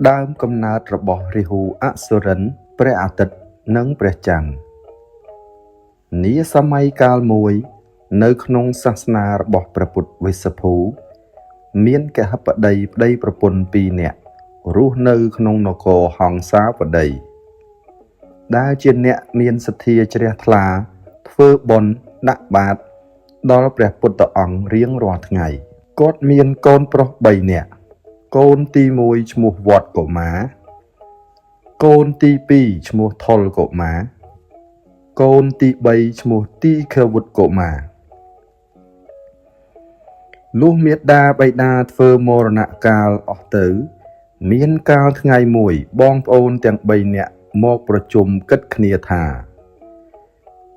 ដើមកំណើតរបស់រាហូអសុរិនព្រះអាទិត្យនិងព្រះច័ន្ទនាសម័យកាលមួយនៅក្នុងសាសនារបស់ព្រះពុទ្ធវេស្សភូមានកហបតីប្តីប្រពន្ធ2នាក់រស់នៅក្នុងនគរហង្សាវតីដែលជាអ្នកមានសទ្ធាជ្រះថ្លាធ្វើបុណ្យដាក់បាតដល់ព្រះពុទ្ធអង្គរៀងរាល់ថ្ងៃគាត់មានកូនប្រុស3នាក់កូនទី1ឈ្មោះវត្តកុមារកូនទី2ឈ្មោះថុលកុមារកូនទី3ឈ្មោះទីខវុត្តកុមារលុះមាតាបិតាធ្វើមរណកាលអស់ទៅមានកាលថ្ងៃមួយបងប្អូនទាំង3នាក់មកប្រជុំគិតគ្នាថា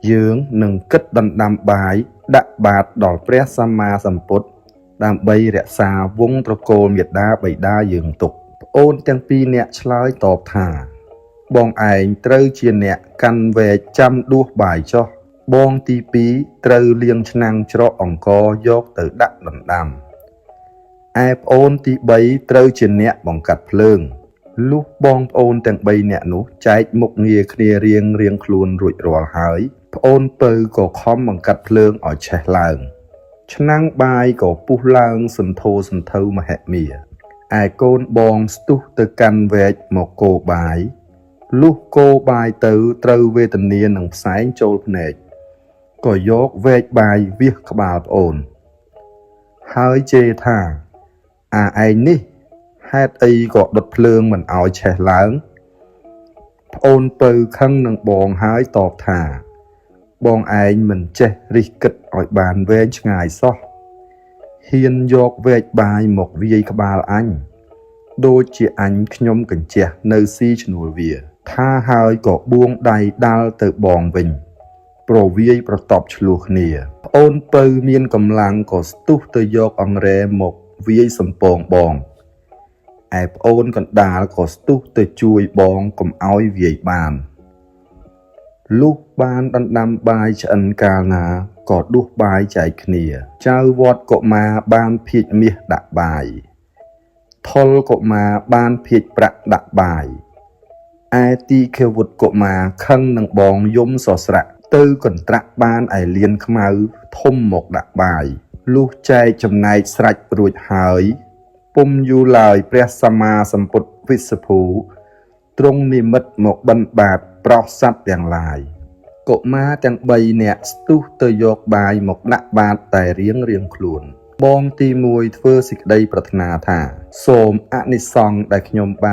យើងនឹងគិតដណ្ដាំបាយដាក់បាតដល់ព្រះសម្មាសម្ពុទ្ធដើម្បីរក្សាវង្សត្រកូលមាតាបិតាយើងទុកប្អូនទាំង2នាក់ឆ្លើយតបថាបងឯងត្រូវជាអ្នកកាន់វែកចាំដួសបាយចុះបងទី2ត្រូវលាងឆ្នាំងច្រកអង្ករយកទៅដាក់ដណ្ដាំឯប្អូនទី3ត្រូវជាអ្នកបង្កាត់ភ្លើងលុះបងប្អូនទាំង3នាក់នោះចែកមុខងារគ្នារៀងខ្លួនរួចរាល់ហើយប្អូនពៅក៏ខំបង្កាត់ភ្លើងឲ្យឆេះឡើងឆ្នាំងបាយក៏ពុះឡើងសន្ធោសន្ធៅមហិមាឯកូនបងស្ទុះទៅកាន់វែកមកកូរបាយលុះកូរបាយទៅត្រូវវេទនានឹងផ្សែងចូលភ្នែកក៏យកវែកបាយវាសក្បាលប្អូនហើយជេរថាឯងនេះហេតុអីក៏ដុតភ្លើងមិនឲ្យឆេះឡើងប្អូនពៅខឹងនឹងបងហើយតបថាបងឯងមិនចេះរិះគិតឲ្យបានវែងឆ្ងាយសោះហ៊ានយកវែកបាយមកវាយក្បាលអញដូចជាអញខ្ញុំកញ្ជះនៅស៊ីឈ្នួលវាថាហើយក៏បួងដៃដាល់ទៅបងវិញប្រវាយប្រតប់ឆ្លោះគ្នាប្អូនពៅមានកម្លាំងក៏ស្ទុះទៅយកអង្រែមកវាយសំពងបងឯប្អូនកណ្ដាលក៏ស្ទុះទៅជួយបងកុំឲ្យវាយបានលុះបានដណ្ដាំបាយឆ្អិនកាលណាក៏ដួសបាយចែកគ្នាចៅវត្តកុមារបានភាជមាសដាក់បាយថុលកុមារបានភាជប្រាក់ដាក់បាយឯទីខវុត្តកុមារខឹងនឹងបងយំសស្រាក់ទៅកន្ត្រាក់បានឯលៀនខ្មៅធំមកដាក់បាយលុះចែកចំណែកស្រេចរួចហើយពុំយូរឡើយព្រះសម្មាសម្ពុទ្ធវិស្សភូទ្រង់និមិត្តមកបិណ្ឌបាតប្រោសសត្វទាំងឡាយកុមារទាំង3នាក់ស្ទុះទៅយកបាយមកដាក់បាតតែរៀងខ្លួនបងទី1ធ្វើសេចក្តីប្រាថ្នាថាសូមអនិសង្ឃដែលខ្ញុំបាន